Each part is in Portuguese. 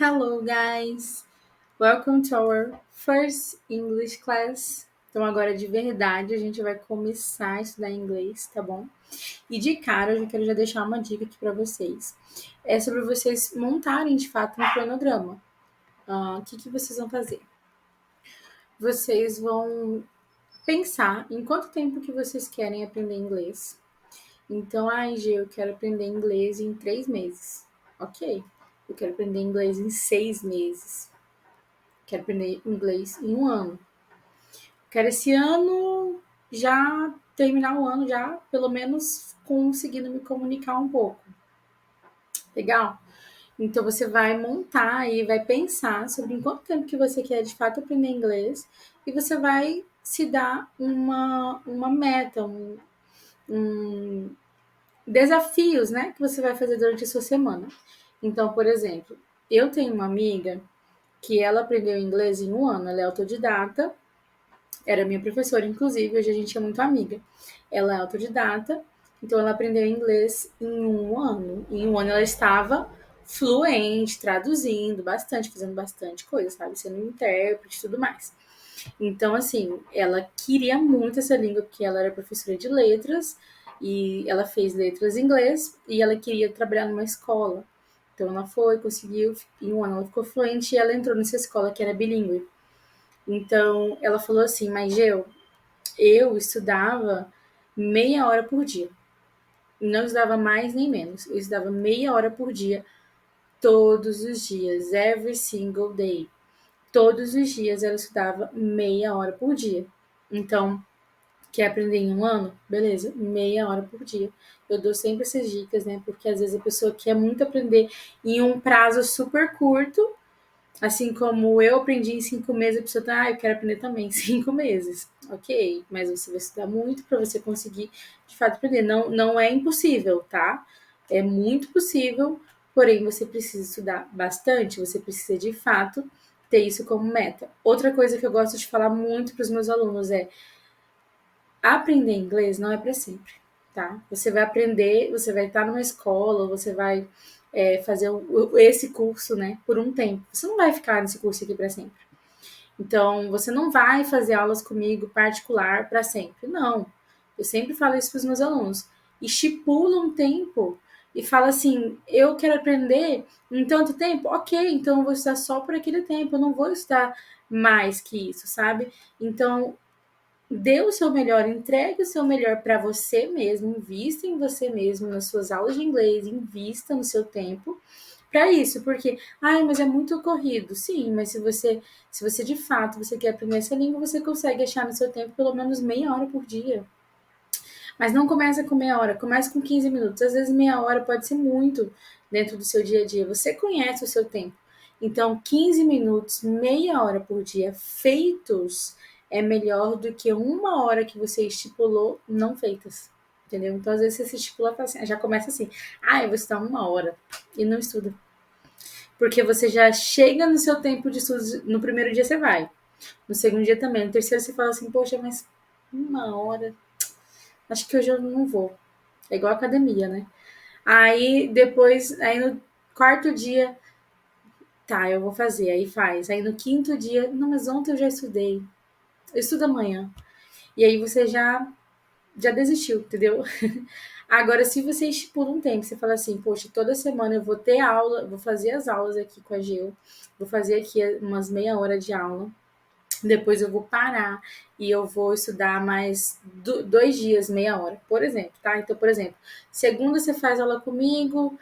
Hello, guys! Welcome to our first English class. Então, agora de verdade, a gente vai começar a estudar inglês, tá bom? E de cara, eu já quero deixar uma dica aqui para vocês. É sobre vocês montarem de fato um cronograma. O que vocês vão fazer? Vocês vão pensar em quanto tempo que vocês querem aprender inglês. Então, Gê, eu quero aprender inglês em 3 meses. Ok. Eu quero aprender inglês em 6 meses. Quero aprender inglês em um ano. Quero esse ano já terminar o ano já, pelo menos conseguindo me comunicar um pouco. Legal? Então você vai montar e vai pensar sobre em quanto tempo que você quer de fato aprender inglês e você vai se dar uma meta, um desafios, né, que você vai fazer durante a sua semana. Então, por exemplo, eu tenho uma amiga que ela aprendeu inglês em um ano, ela é autodidata. Era minha professora, inclusive, hoje a gente é muito amiga. Ela é autodidata, então ela aprendeu inglês em um ano. Em um ano ela estava fluente, traduzindo bastante, fazendo bastante coisa, sabe? Sendo intérprete e tudo mais. Então, assim, ela queria muito essa língua, porque ela era professora de letras, e ela fez letras em inglês, e ela queria trabalhar numa escola. Então ela foi, conseguiu, em um ano ela ficou fluente, e ela entrou nessa escola que era bilíngue. Então, ela falou assim, mas eu estudava meia hora por dia. Não estudava mais nem menos. Eu estudava meia hora por dia, todos os dias, every single day. Todos os dias ela estudava meia hora por dia. Então, quer aprender em um ano? Beleza, meia hora por dia. Eu dou sempre essas dicas, né? Porque às vezes a pessoa quer muito aprender em um prazo super curto. Assim como eu aprendi em 5 meses, a pessoa tá, eu quero aprender também em 5 meses. Ok, mas você vai estudar muito para você conseguir, de fato, aprender. Não é impossível, tá? É muito possível, porém você precisa estudar bastante, você precisa, de fato, ter isso como meta. Outra coisa que eu gosto de falar muito para os meus alunos é aprender inglês não é para sempre, tá? Você vai aprender, você vai estar numa escola, você vai fazer esse curso, né, por um tempo. Você não vai ficar nesse curso aqui para sempre. Então, você não vai fazer aulas comigo particular para sempre. Não. Eu sempre falo isso para os meus alunos. Estipula um tempo e fala assim: eu quero aprender em tanto tempo. Ok, então eu vou estudar só por aquele tempo. Eu não vou estudar mais que isso, sabe? Então, dê o seu melhor, entregue o seu melhor para você mesmo, invista em você mesmo, nas suas aulas de inglês, invista no seu tempo para isso, porque, mas é muito corrido. Sim, mas se você de fato você quer aprender essa língua, você consegue achar no seu tempo pelo menos meia hora por dia. Mas não começa com meia hora, começa com 15 minutos. Às vezes meia hora pode ser muito dentro do seu dia a dia. Você conhece o seu tempo. Então, 15 minutos, meia hora por dia feitos é melhor do que uma hora que você estipulou não feitas. Entendeu? Então, às vezes você se estipula assim, já começa assim, eu vou estudar uma hora e não estuda. Porque você já chega no seu tempo de estudo, no primeiro dia você vai. No segundo dia também. No terceiro você fala assim, poxa, mas uma hora, acho que hoje eu não vou. É igual academia, né? Aí depois, aí no quarto dia, tá, eu vou fazer, aí faz. Aí no quinto dia, não, mas ontem eu já estudei. Eu estudo amanhã. E aí você já desistiu, entendeu? Agora, se você estipula um tempo, você fala assim, poxa, toda semana eu vou ter aula, vou fazer as aulas aqui com a Gil, vou fazer aqui umas meia hora de aula, depois eu vou parar e eu vou estudar mais 2 dias, meia hora, por exemplo, tá? Então, por exemplo, segunda você faz aula comigo,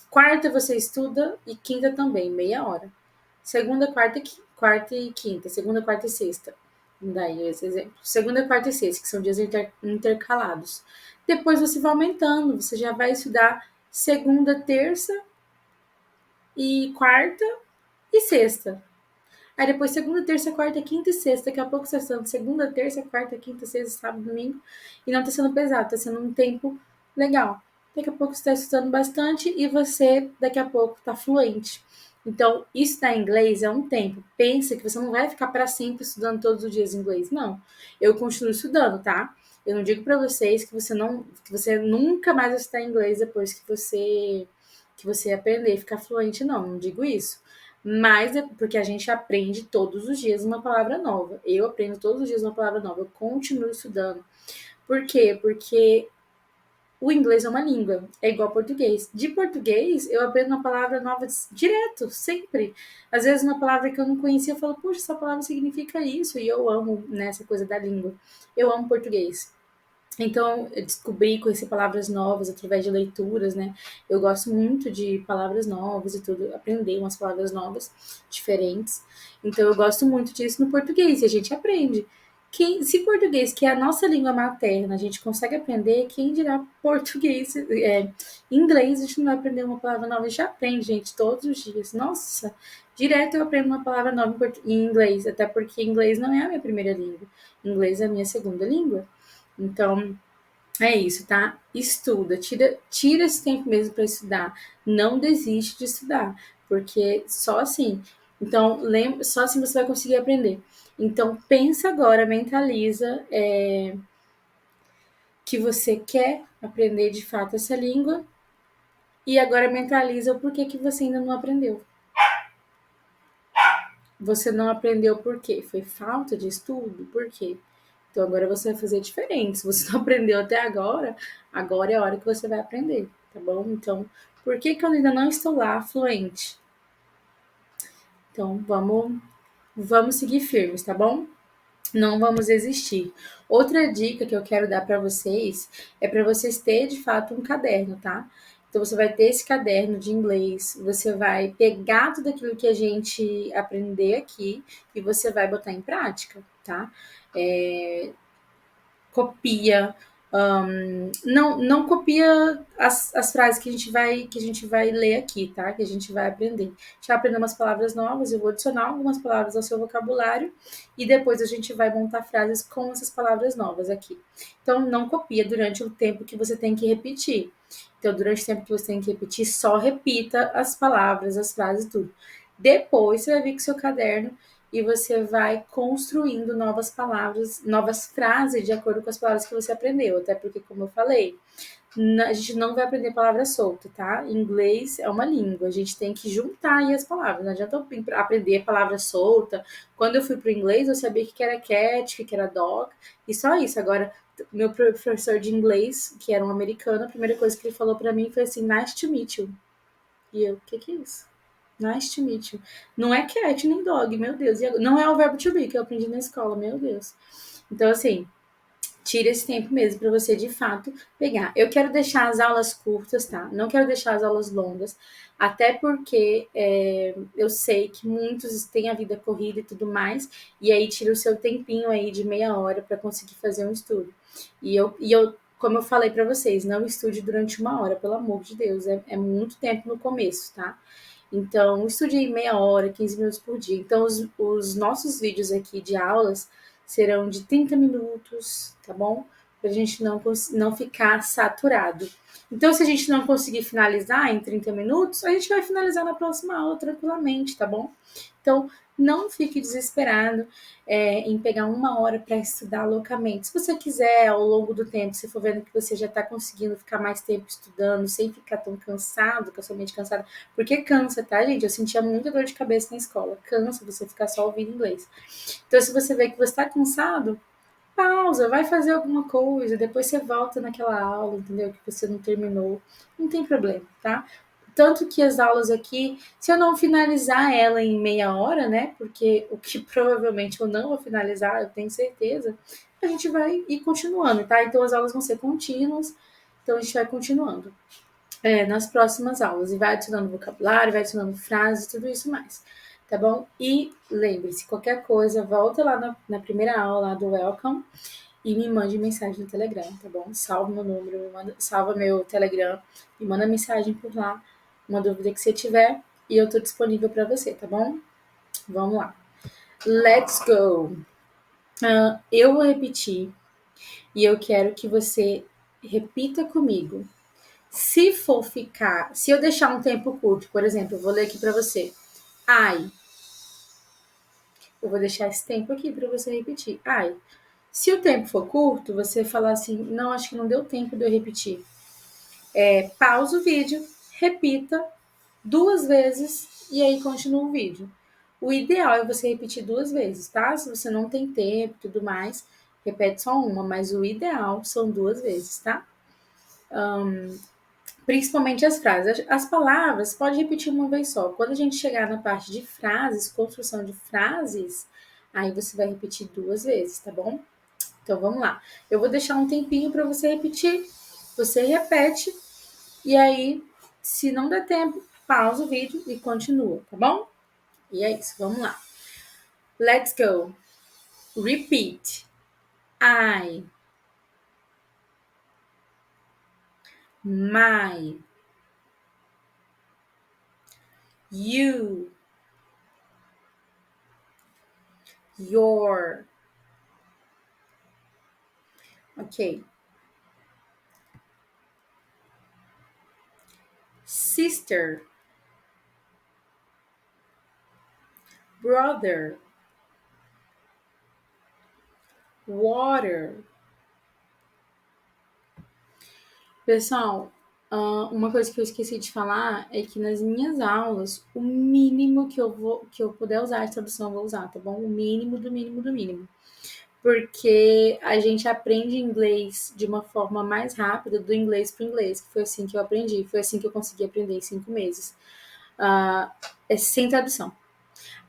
quarta você estuda e quinta também, meia hora. Segunda, quarta e quinta, segunda, quarta e sexta. Daí esse exemplo. Segunda, quarta e sexta, que são dias intercalados. Depois você vai aumentando, você já vai estudar segunda, terça e quarta e sexta. Aí depois segunda, terça, quarta, quinta e sexta. Daqui a pouco você está segunda, terça, quarta, quinta, sexta, sábado, domingo. E não está sendo pesado, está sendo um tempo legal. Daqui a pouco você está estudando bastante e você daqui a pouco está fluente. Então, estudar inglês é um tempo. Pensa que você não vai ficar para sempre estudando todos os dias inglês. Não. Eu continuo estudando, tá? Eu não digo para vocês que você nunca mais vai estudar inglês depois que você que você aprender e ficar fluente, não digo isso. Mas é porque a gente aprende todos os dias uma palavra nova. Eu aprendo todos os dias uma palavra nova, eu continuo estudando. Por quê? Porque o inglês é uma língua, é igual ao português. De português, eu aprendo uma palavra nova direto, sempre. Às vezes, uma palavra que eu não conhecia, eu falo, puxa, essa palavra significa isso. E eu amo nessa coisa da língua. Eu amo português. Então, eu descobri, conheci palavras novas através de leituras, né? Eu gosto muito de palavras novas e tudo, aprender umas palavras novas, diferentes. Então, eu gosto muito disso no português, e a gente aprende. Se português, que é a nossa língua materna, a gente consegue aprender, quem dirá português, inglês, a gente não vai aprender uma palavra nova, a gente aprende, gente, todos os dias. Nossa, direto eu aprendo uma palavra nova em inglês, até porque inglês não é a minha primeira língua, inglês é a minha segunda língua. Então, é isso, tá? Estuda, tira esse tempo mesmo para estudar. Não desiste de estudar, porque só assim. Então, lembra, só assim você vai conseguir aprender. Então, pensa agora, mentaliza que você quer aprender de fato essa língua e agora mentaliza o porquê que você ainda não aprendeu. Você não aprendeu por quê? Foi falta de estudo? Por quê? Então agora você vai fazer diferente. Se você não aprendeu até agora, agora é a hora que você vai aprender, tá bom? Então, por que que eu ainda não estou lá fluente? Então, vamos seguir firmes, tá bom? Não vamos desistir. Outra dica que eu quero dar para vocês é para vocês terem de fato um caderno, tá? Então você vai ter esse caderno de inglês, você vai pegar tudo aquilo que a gente aprender aqui e você vai botar em prática, tá? Copia, não copia as frases que a gente vai ler aqui, tá? Que a gente vai aprender. Já aprender umas palavras novas, eu vou adicionar algumas palavras ao seu vocabulário e depois a gente vai montar frases com essas palavras novas aqui. Então, não copia durante o tempo que você tem que repetir. Então, durante o tempo que você tem que repetir, só repita as palavras, as frases, tudo. Depois, você vai vir com o seu caderno e você vai construindo novas palavras, novas frases de acordo com as palavras que você aprendeu. Até porque, como eu falei, a gente não vai aprender palavra solta, tá? Inglês é uma língua, a gente tem que juntar aí as palavras. Não adianta eu aprender palavra solta. Quando eu fui pro inglês, eu sabia que era cat, que era dog, e só isso. Agora, meu professor de inglês, que era um americano, a primeira coisa que ele falou para mim foi assim, nice to meet you. E eu, o que é isso? Nice to meet you. Não é cat nem dog, meu Deus. Não é o verbo to be que eu aprendi na escola, meu Deus. Então, assim, tira esse tempo mesmo para você, de fato, pegar. Eu quero deixar as aulas curtas, tá? Não quero deixar as aulas longas, até porque eu sei que muitos têm a vida corrida e tudo mais, e aí tira o seu tempinho aí de meia hora para conseguir fazer um estudo. E eu como eu falei para vocês, não estude durante uma hora, pelo amor de Deus, é muito tempo no começo, tá? Então, estude aí meia hora, 15 minutos por dia. Então, os nossos vídeos aqui de aulas serão de 30 minutos, tá bom? Pra gente não ficar saturado. Então, se a gente não conseguir finalizar em 30 minutos, a gente vai finalizar na próxima aula tranquilamente, tá bom? Então, não fique desesperado em pegar uma hora para estudar loucamente. Se você quiser, ao longo do tempo, se for vendo que você já está conseguindo ficar mais tempo estudando, sem ficar tão cansado, com a sua mente cansada, porque cansa, tá, gente? Eu sentia muita dor de cabeça na escola. Cansa você ficar só ouvindo inglês. Então, se você vê que você está cansado, pausa, vai fazer alguma coisa, depois você volta naquela aula, entendeu? Que você não terminou. Não tem problema, tá? Tanto que as aulas aqui, se eu não finalizar ela em meia hora, né? Porque o que provavelmente eu não vou finalizar, eu tenho certeza, a gente vai ir continuando, tá? Então as aulas vão ser contínuas, então a gente vai continuando nas próximas aulas e vai adicionando vocabulário, vai adicionando frases, tudo isso mais, tá bom? E lembre-se, qualquer coisa, volta lá na primeira aula lá do Welcome e me mande mensagem no Telegram, tá bom? Salva meu número, salva meu Telegram, me manda mensagem por lá, uma dúvida que você tiver e eu tô disponível para você, tá bom? Vamos lá. Let's go! Eu vou repetir e eu quero que você repita comigo. Se eu deixar um tempo curto, por exemplo, eu vou ler aqui para você. Ai. Eu vou deixar esse tempo aqui para você repetir. Ai. Se o tempo for curto, você falar assim, não, acho que não deu tempo de eu repetir. Pausa o vídeo, repita 2 vezes e aí continua o vídeo. O ideal é você repetir 2 vezes, tá? Se você não tem tempo e tudo mais, repete só uma, mas o ideal são 2 vezes, tá? Principalmente as frases. As palavras pode repetir uma vez só. Quando a gente chegar na parte de frases, construção de frases, aí você vai repetir 2 vezes, tá bom? Então vamos lá. Eu vou deixar um tempinho para você repetir. Você repete e aí, se não der tempo, pausa o vídeo e continua, tá bom? E é isso, vamos lá. Let's go. Repeat. I, my, you, your. Ok. Sister, brother, water. Pessoal, uma coisa que eu esqueci de falar é que nas minhas aulas, o mínimo que eu puder usar de tradução, eu vou usar, tá bom? O mínimo do mínimo do mínimo. Porque a gente aprende inglês de uma forma mais rápida do inglês para o inglês, que foi assim que eu aprendi, foi assim que eu consegui aprender em 5 meses. É sem tradução.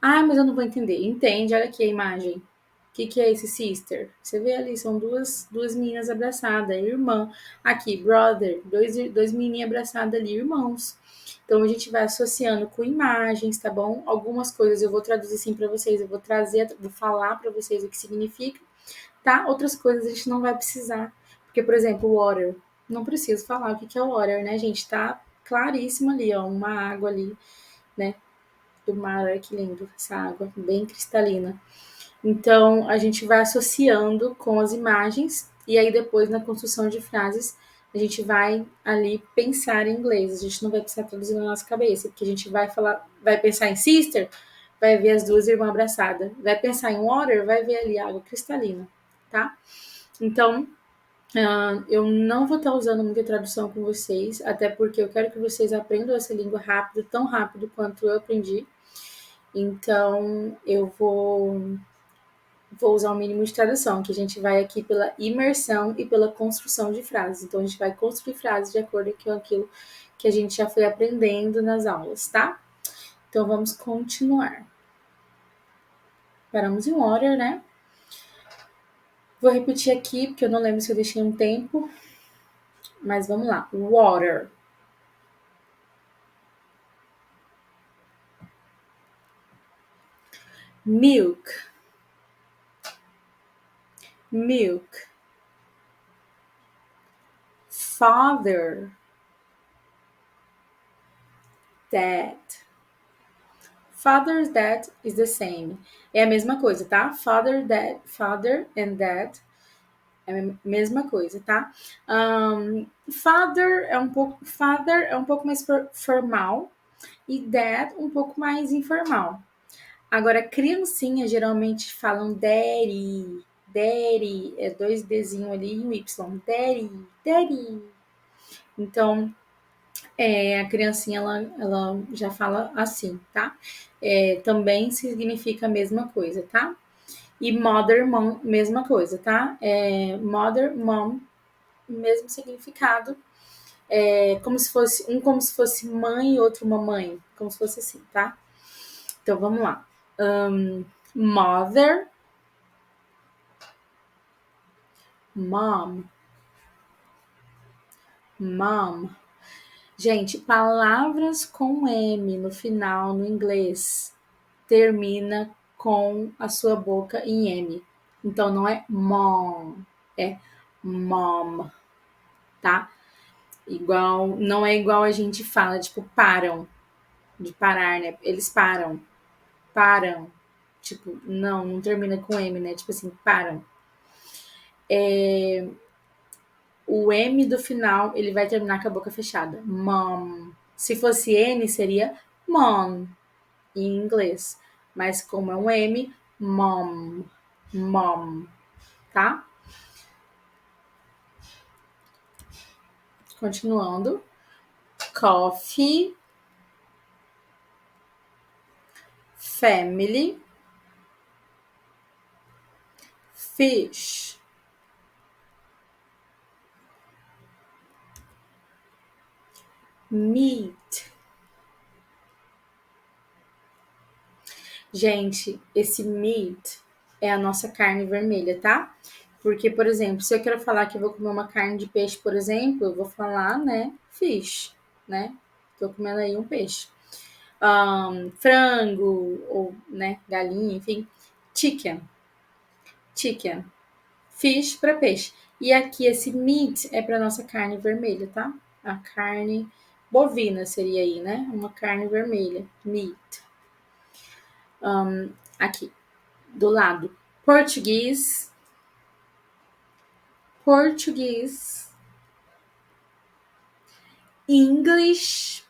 Ah, mas eu não vou entender. Entende, olha aqui a imagem. O que é esse sister? Você vê ali, são duas meninas abraçadas, irmã. Aqui, brother, dois menininhos abraçados ali, irmãos. Então a gente vai associando com imagens, tá bom? Algumas coisas eu vou traduzir sim para vocês, eu vou trazer, vou falar para vocês o que significa, tá? Outras coisas a gente não vai precisar. Porque, por exemplo, water, não preciso falar o que é water, né, gente? Tá claríssimo ali, ó, uma água ali, né? Do mar, olha que lindo, essa água, bem cristalina. Então, a gente vai associando com as imagens e aí depois na construção de frases a gente vai ali pensar em inglês. A gente não vai precisar traduzir na nossa cabeça, porque a gente vai falar, vai pensar em sister, vai ver as duas irmãs abraçadas. Vai pensar em water, vai ver ali água cristalina, tá? Então, eu não vou estar usando muita tradução com vocês, até porque eu quero que vocês aprendam essa língua rápido, tão rápido quanto eu aprendi. Então, eu vou usar o mínimo de tradução, que a gente vai aqui pela imersão e pela construção de frases. Então, a gente vai construir frases de acordo com aquilo que a gente já foi aprendendo nas aulas, tá? Então, vamos continuar. Paramos em order, né? Vou repetir aqui, porque eu não lembro se eu deixei um tempo, mas vamos lá. Water. Milk. Milk. Father. Dad. Father, dad is the same. É a mesma coisa, tá? Father, dad, father and dad é a mesma coisa, tá? Father é um pouco mais formal e dad um pouco mais informal. Agora, criancinha geralmente falam daddy, daddy, é 2 Dzinho ali e um Y, daddy, daddy. Então, a criancinha ela já fala assim, tá? Também significa a mesma coisa, tá? E mother, mom, mesma coisa, tá? Mother, mom, mesmo significado. Como se fosse mãe e outro mamãe. Como se fosse assim, tá? Então vamos lá. Mother, mom, mom. Gente, palavras com M no final no inglês termina com a sua boca em M. Então não é mom, é mom, tá? Não é igual a gente fala, tipo, param, de parar, né? Eles param. Tipo, não termina com M, né? Tipo assim, param. O M do final, ele vai terminar com a boca fechada. Mom. Se fosse N, seria mom, em inglês. Mas como é um M, mom. Mom, tá? Continuando. coffee, family, fish. Meat. Gente, esse meat é a nossa carne vermelha, tá? Porque, por exemplo, se eu quero falar que eu vou comer uma carne de peixe, por exemplo, eu vou falar, né, fish, né? Tô comendo aí um peixe. Frango, ou, né, galinha, enfim. Chicken, chicken. Fish para peixe. E aqui esse meat é para nossa carne vermelha, tá? A carne bovina seria aí, né? Uma carne vermelha, meat. Aqui, do lado. Português, português, English,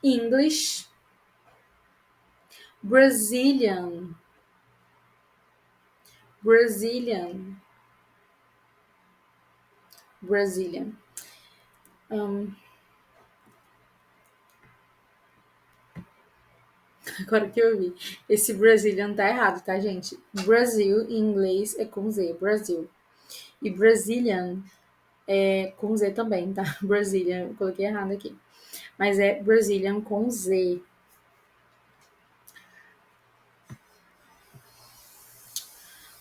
English, Brazilian, Brazilian, Brazilian. Agora que eu vi. Esse Brazilian tá errado, tá, gente? Brasil em inglês é com Z, Brasil. E Brazilian é com Z também, tá? Brazilian, eu coloquei errado aqui. Mas é Brazilian com Z.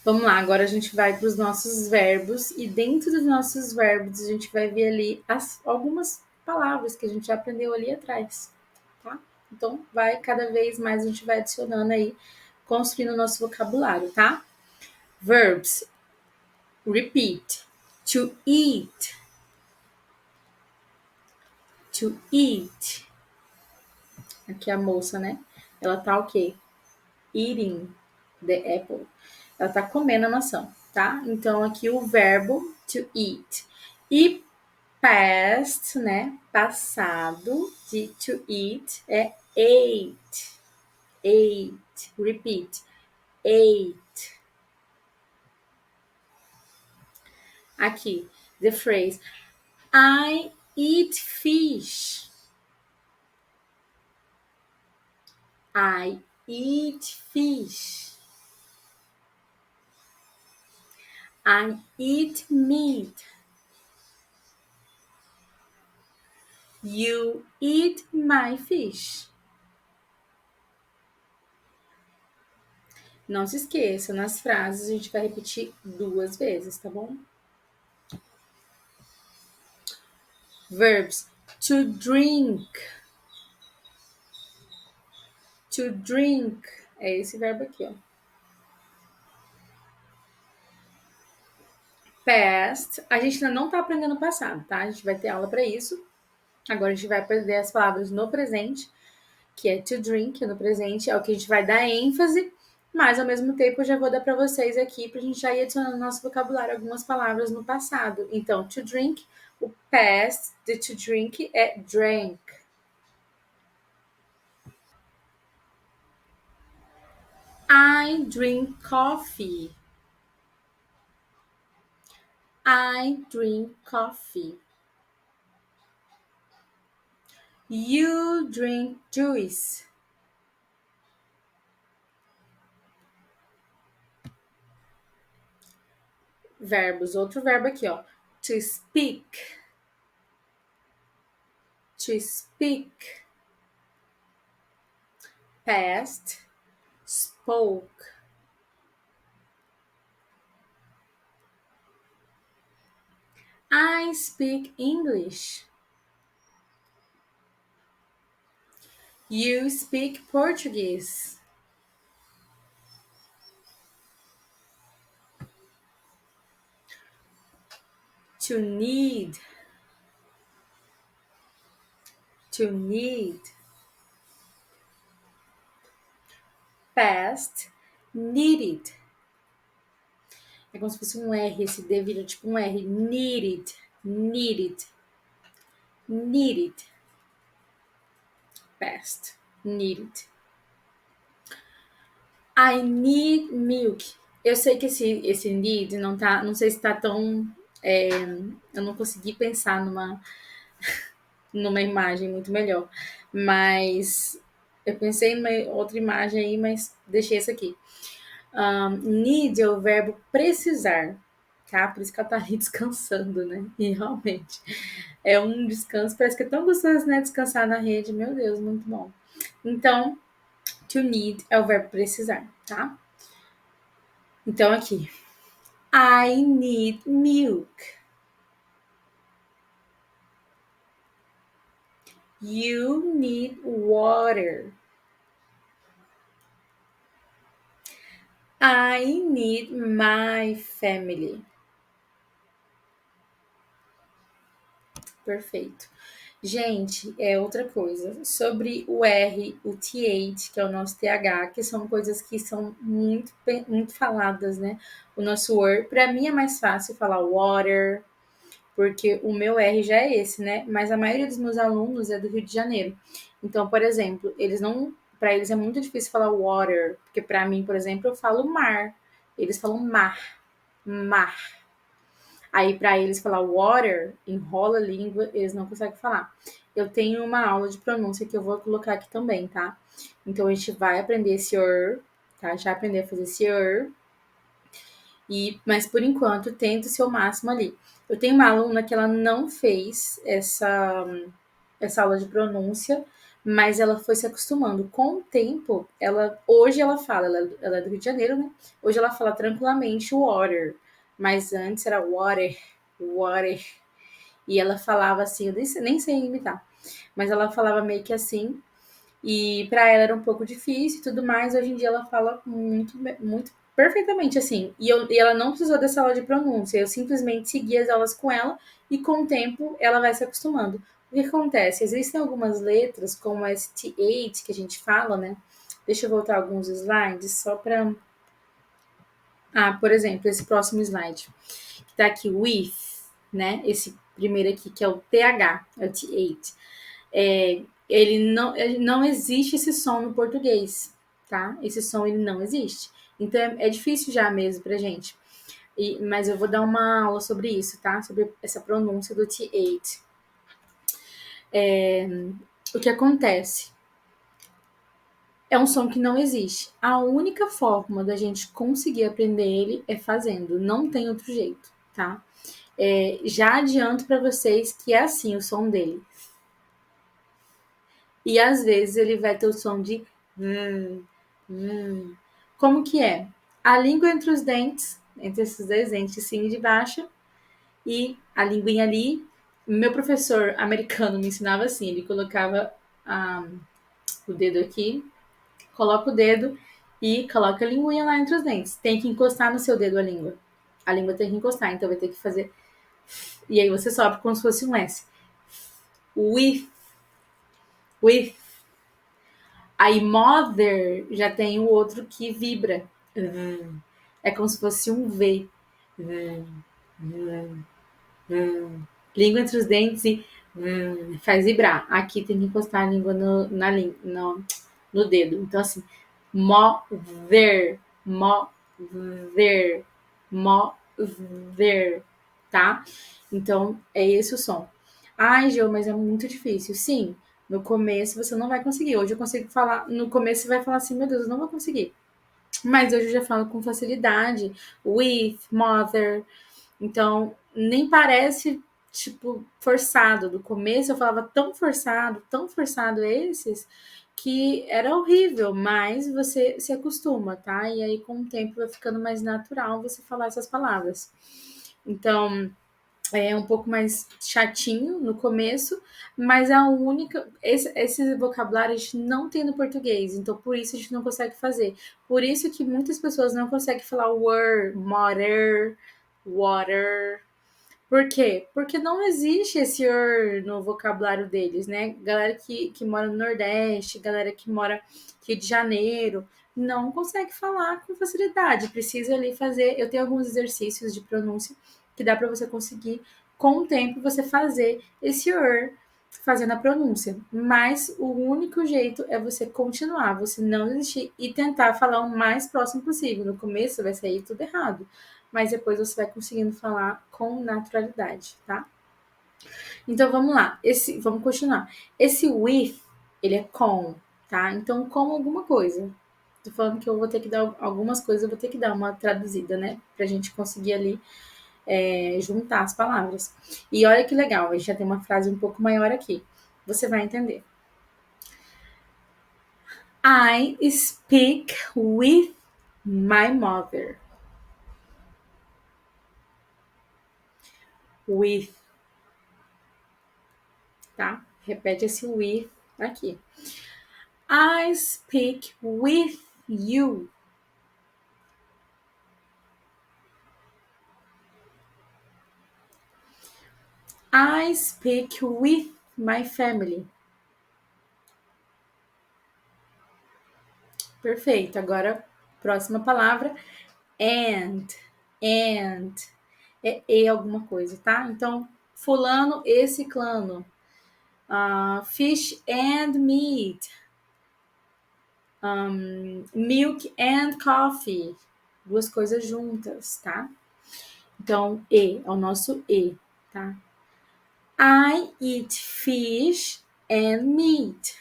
Vamos lá, agora a gente vai para os nossos verbos e dentro dos nossos verbos a gente vai ver ali algumas palavras que a gente já aprendeu ali atrás, tá? Então, cada vez mais a gente vai adicionando aí, construindo o nosso vocabulário, tá? Verbs, repeat, to eat, to eat. Aqui a moça, né? Ela tá o quê? Eating the apple. Ela tá comendo a maçã, tá? Então aqui o verbo to eat. E past, né? Passado de to eat é ate. Ate. Repeat. Ate. Aqui, the phrase I eat fish. I eat fish. I eat meat. You eat my fish. Não se esqueça, nas frases a gente vai repetir 2 vezes, tá bom? Verbs. To drink. To drink. É esse verbo aqui, ó. Past. A gente ainda não tá aprendendo passado, tá? A gente vai ter aula para isso. Agora a gente vai aprender as palavras no presente, que é to drink no presente, é o que a gente vai dar ênfase, mas ao mesmo tempo eu já vou dar para vocês aqui pra gente já ir adicionando no nosso vocabulário algumas palavras no passado. Então, to drink, o past de to drink é drank. I drink coffee. I drink coffee. You drink juice. Verbos, outro verbo aqui, ó. To speak. To speak. Past. Spoke. I speak English. You speak Portuguese. To need. To need. Past. Needed. É como se fosse um R, esse D vira tipo um R. Needed. Needed. Needed. Past. Needed. I need milk. Eu sei que esse need não tá, não sei se tá tão. Eu não consegui pensar numa imagem muito melhor. Mas eu pensei em uma outra imagem aí, mas deixei essa aqui. Need é o verbo precisar, tá? Por isso que ela tá ali descansando, né? E realmente é um descanso, parece que é tão gostoso, né? Descansar na rede, meu Deus, muito bom. Então, to need é o verbo precisar, tá? Então, aqui. I need milk. You need water. I need my family. Perfeito. Gente, é outra coisa. Sobre o R, o TH, que é o nosso TH, que são coisas que são muito faladas, né? O nosso word, para mim é mais fácil falar water, porque o meu R já é esse, né? Mas a maioria dos meus alunos é do Rio de Janeiro. Então, por exemplo, eles não, para eles é muito difícil falar water, porque para mim, por exemplo, eu falo mar. Eles falam mar, mar. Aí, para eles falar water, enrola a língua, eles não conseguem falar. Eu tenho uma aula de pronúncia que eu vou colocar aqui também, tá? Então, a gente vai aprender esse tá? Já aprender a fazer esse mas por enquanto, tenta o seu máximo ali. Eu tenho uma aluna que ela não fez essa aula de pronúncia, mas ela foi se acostumando. Com o tempo, hoje ela fala, ela é do Rio de Janeiro, né? Hoje ela fala tranquilamente water, mas antes era water, water. E ela falava assim, eu nem sei imitar, mas ela falava meio que assim, e para ela era um pouco difícil e tudo mais. Hoje em dia ela fala muito perfeitamente assim. E ela não precisou dessa aula de pronúncia. Eu simplesmente segui as aulas com ela e com o tempo ela vai se acostumando. O que acontece? Existem algumas letras, como esse TH que a gente fala, né? Deixa eu voltar alguns slides só para. Por exemplo, esse próximo slide, que tá aqui, with, né? Esse primeiro aqui, que é o TH, é o TH. Ele não existe esse som no português, tá? Esse som ele não existe. Então é difícil já mesmo pra gente. Mas eu vou dar uma aula sobre isso, tá? Sobre essa pronúncia do T8. O que acontece? É um som que não existe. A única forma da gente conseguir aprender ele é fazendo. Não tem outro jeito, tá? Já adianto para vocês que é assim o som dele. E às vezes ele vai ter o som de como que é? A língua entre os dentes, entre esses dois dentes de cima e de baixo, e a linguinha ali. Meu professor americano me ensinava assim: ele colocava o dedo aqui, coloca o dedo e coloca a linguinha lá entre os dentes. Tem que encostar no seu dedo a língua. A língua tem que encostar, então vai ter que fazer. E aí você sopra como se fosse um S. With, with. Aí mother já tem o outro que vibra. É como se fosse um V. Língua entre os dentes e faz vibrar. Aqui tem que encostar a língua no dedo. Então, assim, mother, mother, mother, tá? Então, é esse o som. Ai, Gil, mas é muito difícil. Sim, no começo você não vai conseguir. Hoje eu consigo falar. No começo você vai falar assim, meu Deus, eu não vou conseguir. Mas hoje eu já falo com facilidade. With, mother. Então, nem parece, tipo, forçado. Do começo eu falava tão forçado esses, que era horrível, mas você se acostuma, tá? E aí, com o tempo, vai ficando mais natural você falar essas palavras. Então, é um pouco mais chatinho no começo, mas a única. Esse vocabulário a gente não tem no português, então por isso a gente não consegue fazer. Por isso que muitas pessoas não conseguem falar word, mother, water. Por quê? Porque não existe esse no vocabulário deles, né? Galera que mora no Nordeste, galera que mora Rio de Janeiro, não consegue falar com facilidade. Precisa ali fazer. Eu tenho alguns exercícios de pronúncia que dá para você conseguir, com o tempo, você fazer esse fazendo a pronúncia. Mas o único jeito é você continuar, você não desistir e tentar falar o mais próximo possível. No começo vai sair tudo errado, mas depois você vai conseguindo falar com naturalidade, tá? Então vamos lá. Vamos continuar. Esse with, ele é com, tá? Então com alguma coisa. Tô falando que eu vou ter que dar algumas coisas, eu vou ter que dar uma traduzida, né? Pra gente conseguir ali juntar as palavras. E olha que legal, a gente já tem uma frase um pouco maior aqui. Você vai entender. I speak with my mother. With, tá? Repete esse with aqui. I speak with you. I speak with my family. Perfeito. Agora, próxima palavra, and. And. É e alguma coisa, tá? Então, fulano e ciclano. Fish and meat. Milk and coffee. Duas coisas juntas, tá? Então, e é o nosso e, tá? I eat fish and meat.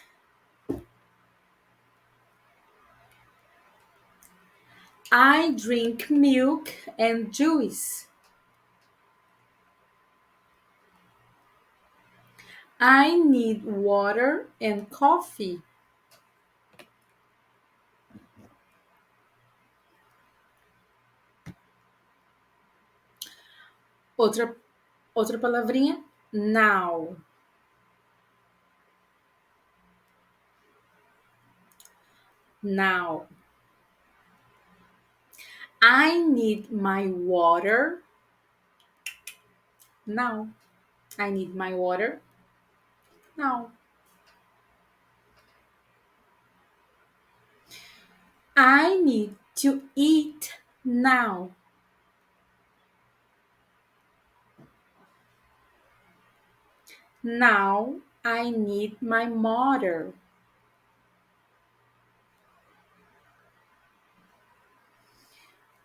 I drink milk and juice. I need water and coffee. Outra palavrinha, now. Now. I need my water now. I need my water now. I need to eat now. Now I need my mother.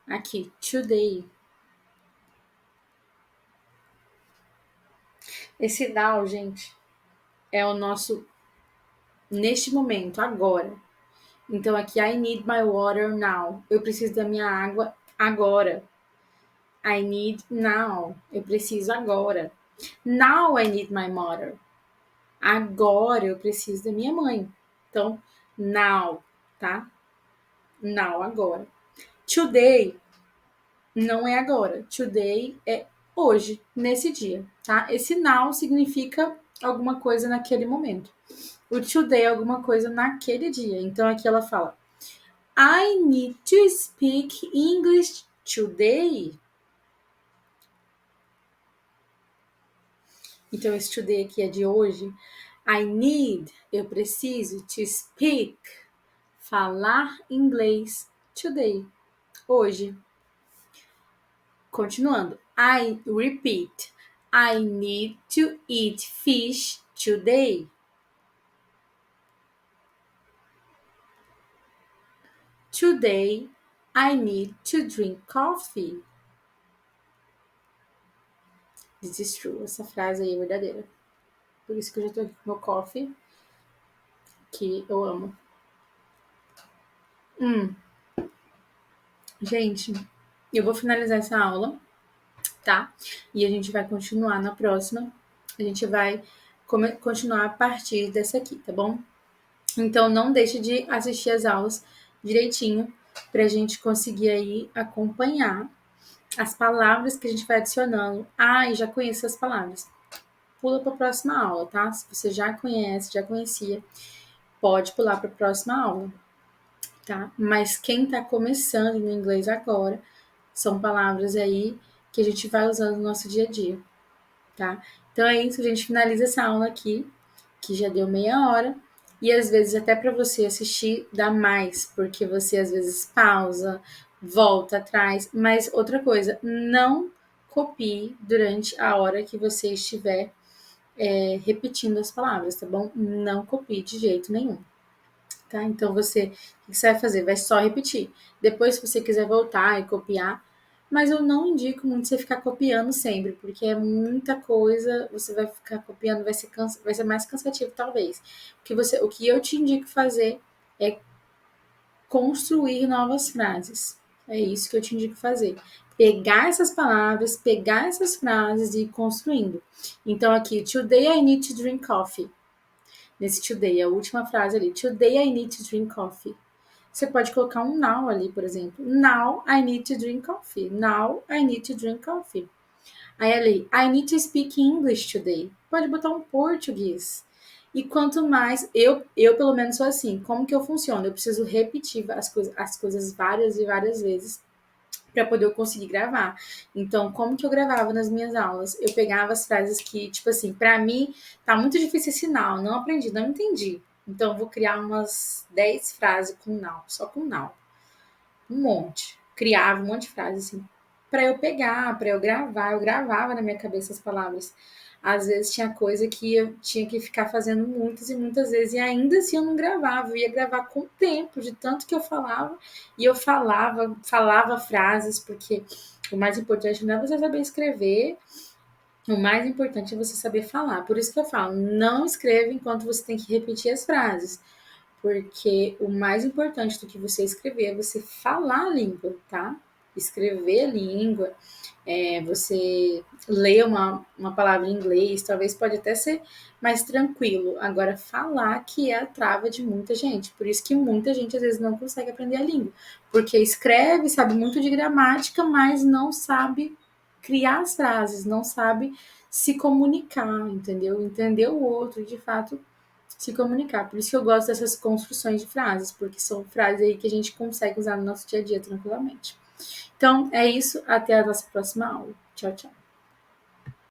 Aqui, today. Esse now, gente, é o nosso neste momento, agora. Então aqui, I need my water now. Eu preciso da minha água agora. I need now. Eu preciso agora. Now I need my mother. Agora eu preciso da minha mãe. Então, now, tá? Now, agora. Today não é agora. Today é hoje, nesse dia, tá? Esse now significa alguma coisa naquele momento. O today é alguma coisa naquele dia. Então aqui ela fala: I need to speak English today. Então esse today aqui é de hoje. I need, eu preciso, to speak, falar inglês today, hoje. Continuando. I repeat. I need to eat fish today. Today, I need to drink coffee. This is true. Essa frase aí é verdadeira. Por isso que eu já tô aqui com meu coffee, que eu amo. Gente, eu vou finalizar essa aula, tá? E a gente vai continuar na próxima. A gente vai continuar a partir dessa aqui, tá bom? Então, não deixe de assistir as aulas direitinho para a gente conseguir aí acompanhar as palavras que a gente vai adicionando. E já conheço as palavras. Pula para a próxima aula, tá? Se você já conhece, já conhecia, pode pular para a próxima aula, tá? Mas quem está começando no inglês agora, são palavras aí que a gente vai usando no nosso dia a dia, tá? Então é isso, a gente finaliza essa aula aqui, que já deu meia hora. E às vezes até para você assistir dá mais, porque você às vezes pausa, volta atrás. Mas outra coisa, não copie durante a hora que você estiver repetindo as palavras, tá bom? Não copie de jeito nenhum, tá? Então o que você vai fazer? Vai só repetir. Depois, se você quiser voltar e copiar, mas eu não indico muito você ficar copiando sempre, porque é muita coisa, você vai ficar copiando, vai ser mais cansativo talvez. O que eu te indico fazer é construir novas frases. É isso que eu te indico fazer. Pegar essas palavras, pegar essas frases e ir construindo. Então, aqui, today I need to drink coffee. Nesse today, a última frase ali. Today I need to drink coffee. Você pode colocar um now ali, por exemplo. Now I need to drink coffee. Now I need to drink coffee. Aí ali, I need to speak English today. Pode botar um português. E quanto mais, eu pelo menos sou assim, como que eu funciono? Eu preciso repetir as coisas várias e várias vezes para poder eu conseguir gravar. Então, como que eu gravava nas minhas aulas? Eu pegava as frases que, tipo assim, para mim tá muito difícil esse now, não aprendi, não entendi. Então, eu vou criar umas 10 frases com now, só com now. Um monte. Criava um monte de frases assim, para eu pegar, para eu gravar. Eu gravava na minha cabeça as palavras. Às vezes tinha coisa que eu tinha que ficar fazendo muitas e muitas vezes, e ainda assim eu não gravava. Eu ia gravar com o tempo, de tanto que eu falava, e eu falava frases, porque o mais importante não é você saber escrever, o mais importante é você saber falar. Por isso que eu falo, não escreva enquanto você tem que repetir as frases. Porque o mais importante do que você escrever é você falar a língua, tá? Escrever a língua, você ler uma palavra em inglês, talvez pode até ser mais tranquilo. Agora, falar que é a trava de muita gente. Por isso que muita gente às vezes não consegue aprender a língua. Porque escreve, sabe muito de gramática, mas não sabe criar as frases, não sabe se comunicar, entendeu? Entender o outro, de fato, se comunicar. Por isso que eu gosto dessas construções de frases, porque são frases aí que a gente consegue usar no nosso dia a dia tranquilamente. Então, é isso. Até a nossa próxima aula. Tchau, tchau.